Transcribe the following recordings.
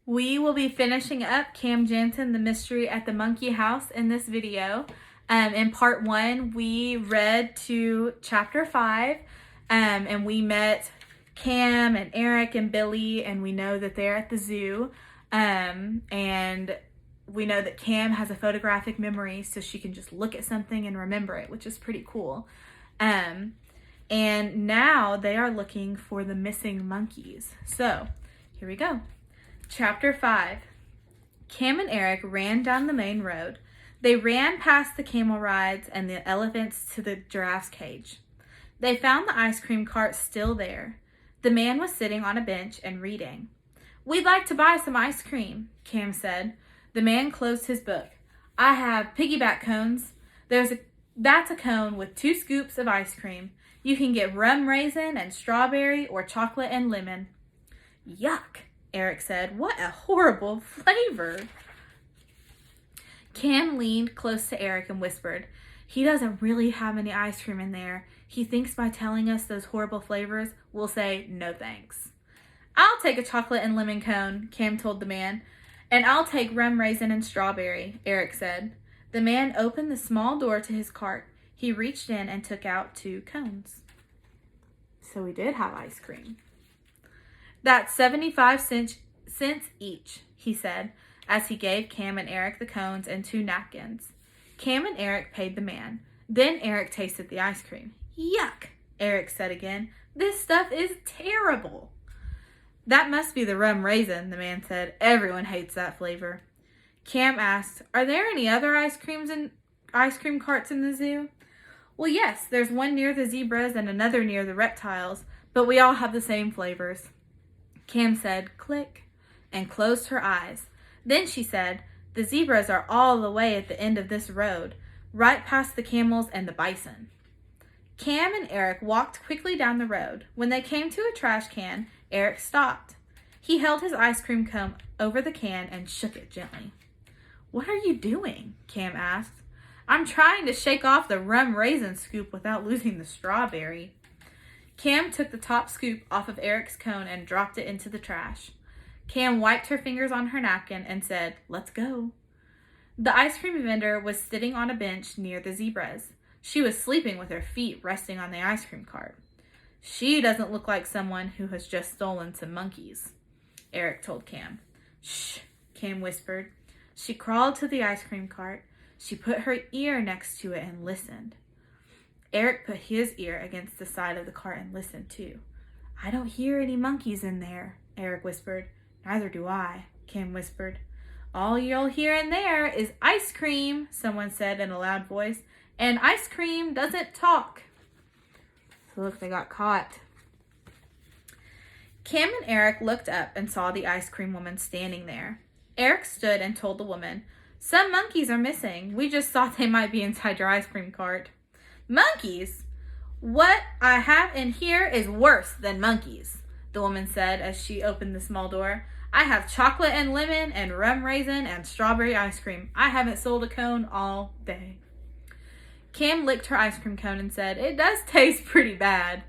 We will be finishing up Cam Jansen, The Mystery at the Monkey House in this video. In part 1, we read to chapter 5, and we met Cam and Eric and Billy, and we know that they're at the zoo. And we know that Cam has a photographic memory, so she can just look at something and remember it, which is pretty cool. And now they are looking for the missing monkeys. So, here we go. Chapter 5. Cam and Eric ran down the main road. They ran past the camel rides and the elephants to the giraffe's cage. They found the ice cream cart still there. The man was sitting on a bench and reading. "We'd like to buy some ice cream," Cam said. The man closed his book. "I have piggyback cones. That's a cone with 2 scoops of ice cream. You can get rum raisin and strawberry or chocolate and lemon." "Yuck," Eric said. "What a horrible flavor." Cam leaned close to Eric and whispered, "He doesn't really have any ice cream in there. He thinks by telling us those horrible flavors, we'll say no thanks." "I'll take a chocolate and lemon cone," Cam told the man. "And I'll take rum raisin and strawberry," Eric said. The man opened the small door to his cart. He reached in and took out 2 cones. So we did have ice cream. "That's 75 cents each," he said, as he gave Cam and Eric the cones and 2 napkins. Cam and Eric paid the man. Then Eric tasted the ice cream. "Yuck," Eric said again. "This stuff is terrible." "That must be the rum raisin," the man said. "Everyone hates that flavor." Cam asked, "Are there any other ice cream carts in the zoo?" "Well, yes, there's one near the zebras and another near the reptiles, but we all have the same flavors." Cam said, "Click," and closed her eyes. Then she said, "The zebras are all the way at the end of this road, right past the camels and the bison." Cam and Eric walked quickly down the road. When they came to a trash can, Eric stopped. He held his ice cream cone over the can and shook it gently. "What are you doing?" Cam asked. "I'm trying to shake off the rum raisin scoop without losing the strawberry." Cam took the top scoop off of Eric's cone and dropped it into the trash. Cam wiped her fingers on her napkin and said, "Let's go." The ice cream vendor was sitting on a bench near the zebras. She was sleeping with her feet resting on the ice cream cart. "She doesn't look like someone who has just stolen some monkeys," Eric told Cam. "Shh," Cam whispered. She crawled to the ice cream cart. She put her ear next to it and listened. Eric put his ear against the side of the cart and listened too. "I don't hear any monkeys in there," Eric whispered. "Neither do I," Cam whispered. "All you'll hear in there is ice cream," someone said in a loud voice. "And ice cream doesn't talk." So look, they got caught. Cam and Eric looked up and saw the ice cream woman standing there. Eric stood and told the woman, "Some monkeys are missing. We just thought they might be inside your ice cream cart." "Monkeys? What I have in here is worse than monkeys," the woman said as she opened the small door. "I have chocolate and lemon and rum raisin and strawberry ice cream. I haven't sold a cone all day." Cam licked her ice cream cone and said, "It does taste pretty bad."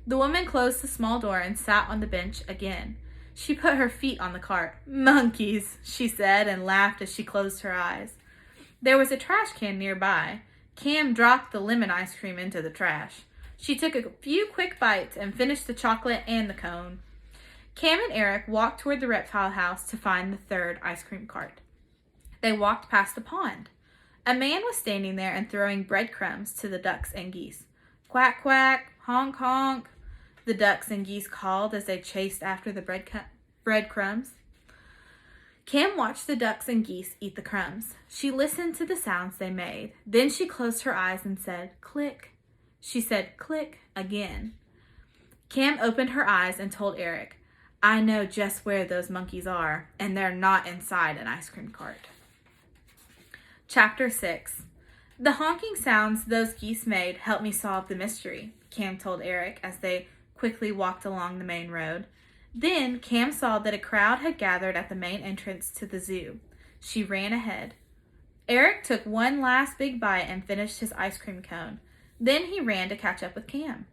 The woman closed the small door and sat on the bench again. She put her feet on the cart. "Monkeys," she said, and laughed as she closed her eyes. There was a trash can nearby. Cam dropped the lemon ice cream into the trash. She took a few quick bites and finished the chocolate and the cone. Cam and Eric walked toward the reptile house to find the 3rd ice cream cart. They walked past a pond. A man was standing there and throwing breadcrumbs to the ducks and geese. "Quack, quack, honk, honk," the ducks and geese called as they chased after the breadcrumbs. Cam watched the ducks and geese eat the crumbs. She listened to the sounds they made. Then she closed her eyes and said, "Click." She said, "Click," again. Cam opened her eyes and told Eric, "I know just where those monkeys are, and they're not inside an ice cream cart." Chapter 6. "The honking sounds those geese made helped me solve the mystery," Cam told Eric as they quickly walked along the main road. Then Cam saw that a crowd had gathered at the main entrance to the zoo. She ran ahead. Eric took one last big bite and finished his ice cream cone. Then he ran to catch up with Cam.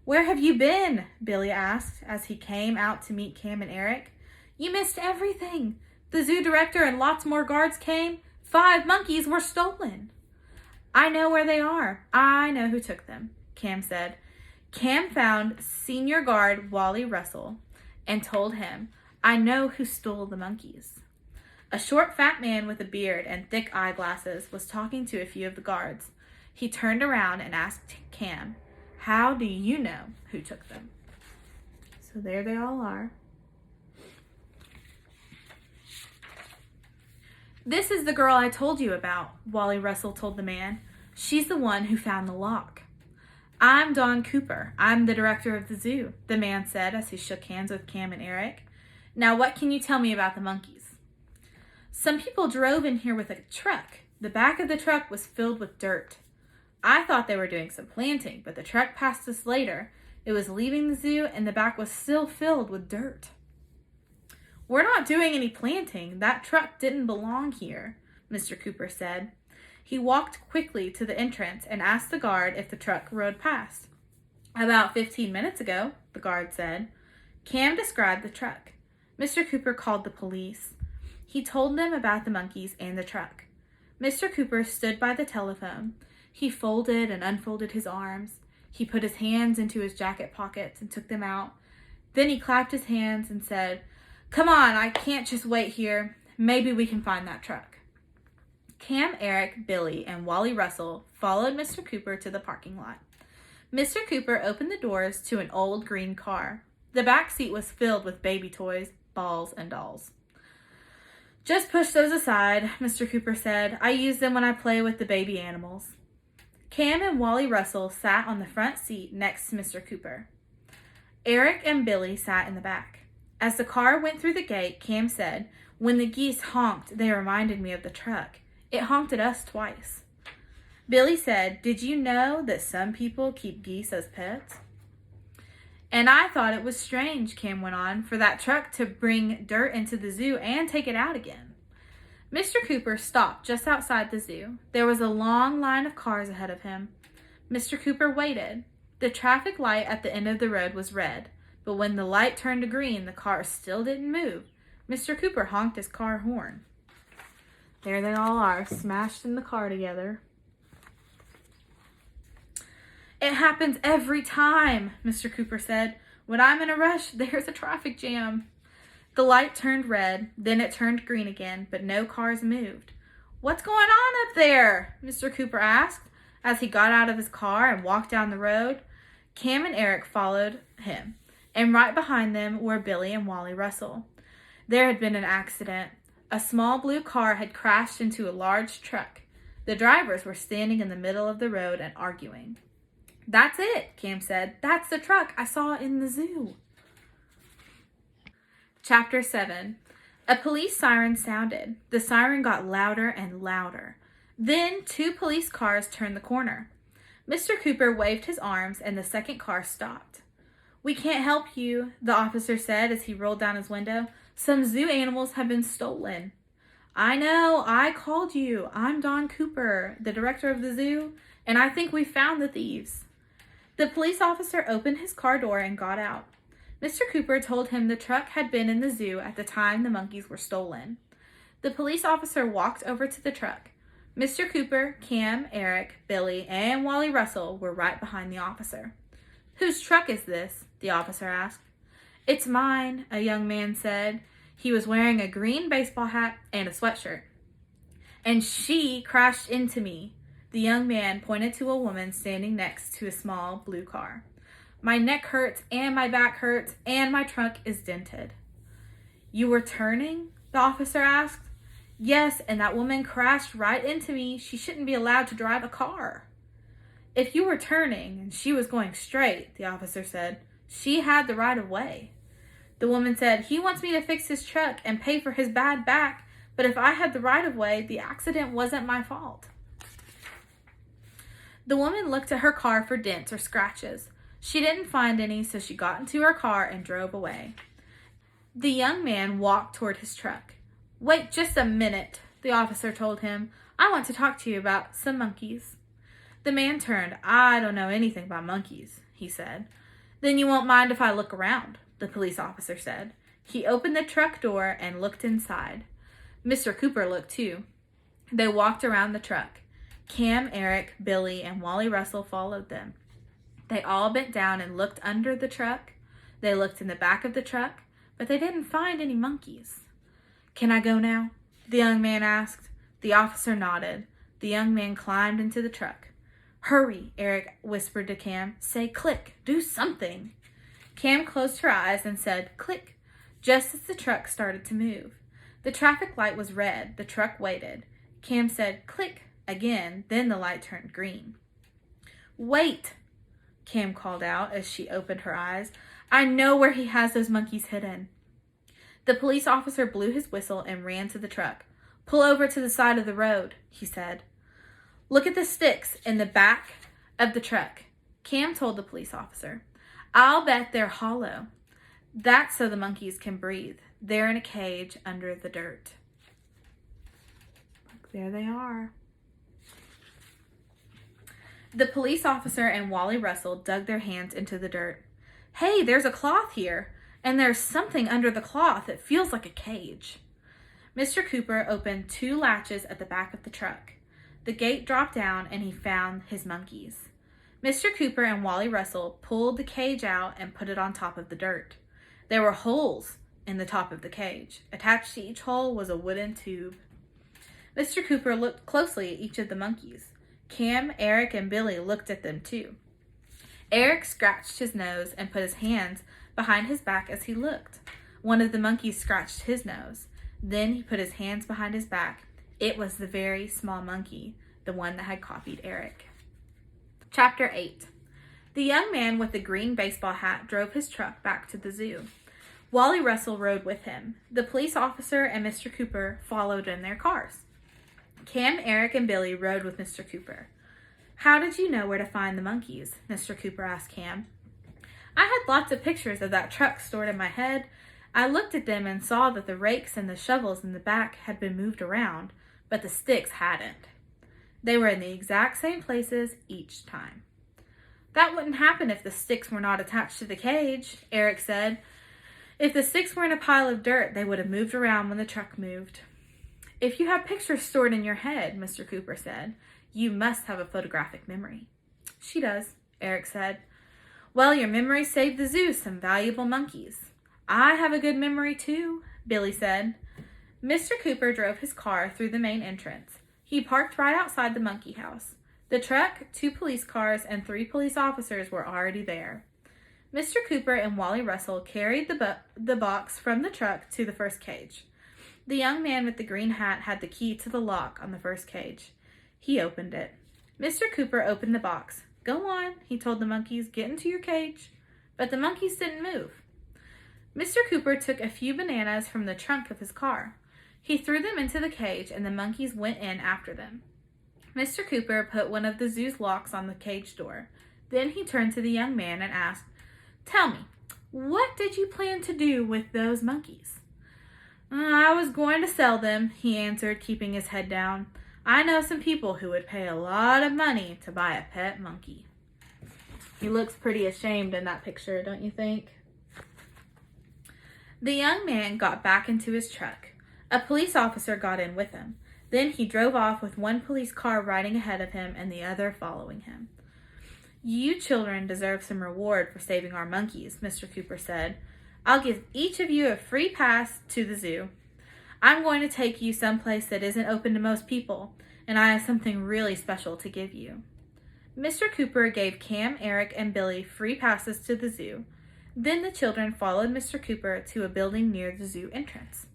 "Where have you been?" Billy asked as he came out to meet Cam and Eric. You missed everything. The zoo director and lots more guards came. 5 monkeys were stolen. I know where they are. I know who took them, Cam said. Cam found senior guard Wally Russell and told him, I know who stole the monkeys. A short, fat man with a beard and thick eyeglasses was talking to a few of the guards. He turned around and asked Cam, how do you know who took them? So there they all are. This is the girl I told you about, Wally Russell told the man. She's the one who found the lock. I'm Don Cooper. I'm the director of the zoo, the man said as he shook hands with Cam and Eric. Now what can you tell me about the monkeys? Some people drove in here with a truck. The back of the truck was filled with dirt. I thought they were doing some planting, but the truck passed us later. It was leaving the zoo and the back was still filled with dirt. We're not doing any planting. That truck didn't belong here, Mr. Cooper said. He walked quickly to the entrance and asked the guard if the truck rode past. About 15 minutes ago, the guard said. Cam described the truck. Mr. Cooper called the police. He told them about the monkeys and the truck. Mr. Cooper stood by the telephone. He folded and unfolded his arms. He put his hands into his jacket pockets and took them out. Then he clapped his hands and said, Come on, I can't just wait here. Maybe we can find that truck. Cam, Eric, Billy, and Wally Russell followed Mr. Cooper to the parking lot. Mr. Cooper opened the doors to an old green car. The back seat was filled with baby toys, balls, and dolls. Just push those aside, Mr. Cooper said. I use them when I play with the baby animals. Cam and Wally Russell sat on the front seat next to Mr. Cooper. Eric and Billy sat in the back. As the car went through the gate, Cam said, When the geese honked, they reminded me of the truck. It honked at us twice. Billy said, Did you know that some people keep geese as pets? And I thought it was strange, Cam went on, for that truck to bring dirt into the zoo and take it out again. Mr. Cooper stopped just outside the zoo. There was a long line of cars ahead of him. Mr. Cooper waited. The traffic light at the end of the road was red, but when the light turned to green, the car still didn't move. Mr. Cooper honked his car horn. There they all are, smashed in the car together. It happens every time, Mr. Cooper said. When I'm in a rush, there's a traffic jam. The light turned red, then it turned green again, but no cars moved. What's going on up there? Mr. Cooper asked as he got out of his car and walked down the road. Cam and Eric followed him, and right behind them were Billy and Wally Russell. There had been an accident. A small blue car had crashed into a large truck. The drivers were standing in the middle of the road and arguing. That's it, Cam said. That's the truck. I saw it in the zoo. Chapter 7. A police siren sounded. The siren got louder and louder. Then 2 police cars turned the corner. Mr. Cooper waved his arms and the second car stopped. We can't help you, the officer said as he rolled down his window. Some zoo animals have been stolen. I know. I called you. I'm Don Cooper, the director of the zoo, and I think we found the thieves. The police officer opened his car door and got out. Mr. Cooper told him the truck had been in the zoo at the time the monkeys were stolen. The police officer walked over to the truck. Mr. Cooper, Cam, Eric, Billy, and Wally Russell were right behind the officer. Whose truck is this? The officer asked. It's mine, a young man said. He was wearing a green baseball hat and a sweatshirt. And she crashed into me. The young man pointed to a woman standing next to a small blue car. My neck hurts and my back hurts and my trunk is dented. You were turning? The officer asked. Yes, and that woman crashed right into me. She shouldn't be allowed to drive a car. If you were turning and she was going straight, the officer said, she had the right of way. The woman said, he wants me to fix his truck and pay for his bad back, but if I had the right of way, the accident wasn't my fault. The woman looked at her car for dents or scratches. She didn't find any, so she got into her car and drove away. The young man walked toward his truck. Wait just a minute, the officer told him. I want to talk to you about some monkeys. The man turned. I don't know anything about monkeys, he said. Then you won't mind if I look around, the police officer said. He opened the truck door and looked inside. Mr. Cooper looked too. They walked around the truck. Cam, Eric, Billy, and Wally Russell followed them. They all bent down and looked under the truck. They looked in the back of the truck, but they didn't find any monkeys. "Can I go now?" the young man asked. The officer nodded. The young man climbed into the truck. "Hurry," Eric whispered to Cam. "Say click. Do something." Cam closed her eyes and said click, just as the truck started to move. The traffic light was red. The truck waited. Cam said click again, then the light turned green. "Wait," Cam called out as she opened her eyes. "I know where he has those monkeys hidden." The police officer blew his whistle and ran to the truck. "Pull over to the side of the road," he said. "Look at the sticks in the back of the truck," Cam told the police officer. "I'll bet they're hollow. That's so the monkeys can breathe. They're in a cage under the dirt." Look, there they are. The police officer and Wally Russell dug their hands into the dirt. "Hey, there's a cloth here, and there's something under the cloth. It feels like a cage." Mr. Cooper opened 2 latches at the back of the truck. The gate dropped down and he found his monkeys. Mr. Cooper and Wally Russell pulled the cage out and put it on top of the dirt. There were holes in the top of the cage. Attached to each hole was a wooden tube. Mr. Cooper looked closely at each of the monkeys. Cam, Eric, and Billy looked at them too. Eric scratched his nose and put his hands behind his back as he looked. One of the monkeys scratched his nose. Then he put his hands behind his back. It was the very small monkey, the one that had copied Eric. Chapter 8. The young man with the green baseball hat drove his truck back to the zoo. Wally Russell rode with him. The police officer and Mr. Cooper followed in their cars. Cam, Eric, and Billy rode with Mr. Cooper. "How did you know where to find the monkeys?" Mr. Cooper asked Cam. "I had lots of pictures of that truck stored in my head. I looked at them and saw that the rakes and the shovels in the back had been moved around, but the sticks hadn't. They were in the exact same places each time." "That wouldn't happen if the sticks were not attached to the cage," Eric said. "If the sticks were in a pile of dirt, they would have moved around when the truck moved." "If you have pictures stored in your head," Mr. Cooper said, "you must have a photographic memory." "She does," Eric said. "Well, your memory saved the zoo some valuable monkeys." "I have a good memory too," Billy said. Mr. Cooper drove his car through the main entrance. He parked right outside the monkey house. The truck, 2 police cars, and 3 police officers were already there. Mr. Cooper and Wally Russell carried the box from the truck to the first cage. The young man with the green hat had the key to the lock on the first cage. He opened it. Mr. Cooper opened the box. "Go on," he told the monkeys. "Get into your cage." But the monkeys didn't move. Mr. Cooper took a few bananas from the trunk of his car. He threw them into the cage, and the monkeys went in after them. Mr. Cooper put one of the zoo's locks on the cage door. Then he turned to the young man and asked, "Tell me, what did you plan to do with those monkeys?" "I was going to sell them," he answered, keeping his head down. "I know some people who would pay a lot of money to buy a pet monkey." He looks pretty ashamed in that picture, don't you think? The young man got back into his truck. A police officer got in with him. Then he drove off with 1 police car riding ahead of him and the other following him. "You children deserve some reward for saving our monkeys," Mr. Cooper said. "I'll give each of you a free pass to the zoo. I'm going to take you someplace that isn't open to most people, and I have something really special to give you." Mr. Cooper gave Cam, Eric, and Billy free passes to the zoo. Then the children followed Mr. Cooper to a building near the zoo entrance.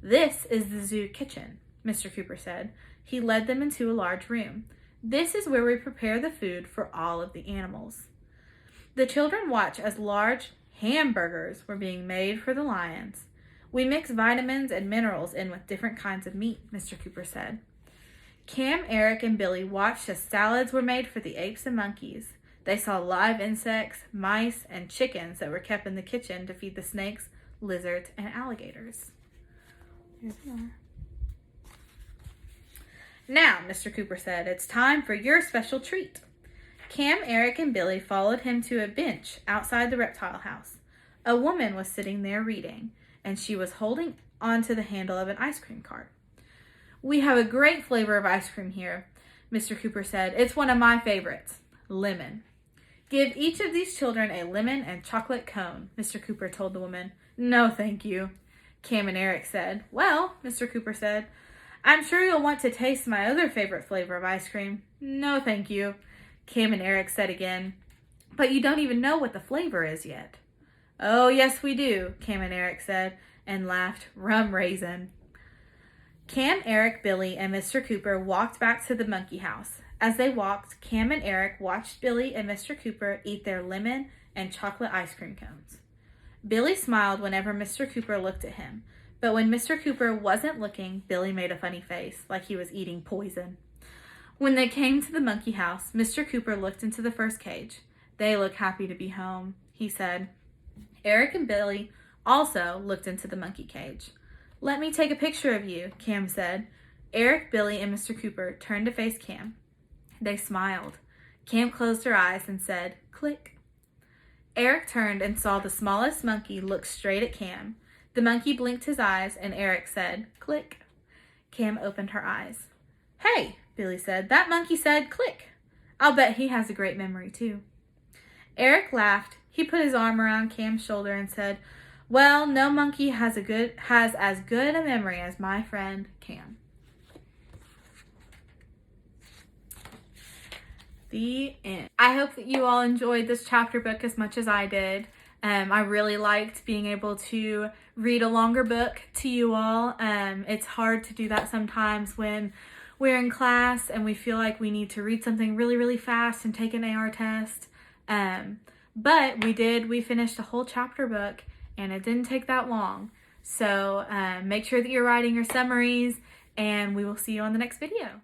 "This is the zoo kitchen," Mr. Cooper said. He led them into a large room. "This is where we prepare the food for all of the animals." The children watched as large hamburgers were being made for the lions. "We mix vitamins and minerals in with different kinds of meat," Mr. Cooper said. Cam, Eric, and Billy watched as salads were made for the apes and monkeys. They saw live insects, mice, and chickens that were kept in the kitchen to feed the snakes, lizards, and alligators. Here they are. "Now," Mr. Cooper said, "it's time for your special treat." Cam, Eric, and Billy followed him to a bench outside the reptile house. A woman was sitting there reading. and she was holding onto the handle of an ice cream cart. "We have a great flavor of ice cream here," Mr. Cooper said. "It's one of my favorites, lemon." "Give each of these children a lemon and chocolate cone," Mr. Cooper told the woman. "No, thank you," Cam and Eric said. "Well," Mr. Cooper said, "I'm sure you'll want to taste my other favorite flavor of ice cream." "No, thank you," Cam and Eric said again. "But you don't even know what the flavor is yet." "Oh, yes, we do," Cam and Eric said, and laughed. "Rum raisin." Cam, Eric, Billy, and Mr. Cooper walked back to the monkey house. As they walked, Cam and Eric watched Billy and Mr. Cooper eat their lemon and chocolate ice cream cones. Billy smiled whenever Mr. Cooper looked at him, but when Mr. Cooper wasn't looking, Billy made a funny face, like he was eating poison. When they came to the monkey house, Mr. Cooper looked into the first cage. "They look happy to be home," he said. Eric and Billy also looked into the monkey cage. "Let me take a picture of you," Cam said. Eric, Billy, and Mr. Cooper turned to face Cam. They smiled. Cam closed her eyes and said, "Click." Eric turned and saw the smallest monkey look straight at Cam. The monkey blinked his eyes and Eric said, "Click." Cam opened her eyes. "Hey," Billy said, "that monkey said click. I'll bet he has a great memory too." Eric laughed. He put his arm around Cam's shoulder and said, "Well, no monkey has as good a memory as my friend Cam." The end. I hope that you all enjoyed this chapter book as much as I did. I really liked being able to read a longer book to you all. It's hard to do that sometimes when we're in class and we feel like we need to read something really, really fast and take an AR test. But we finished a whole chapter book and it didn't take that long. So make sure that you're writing your summaries and we will see you on the next video.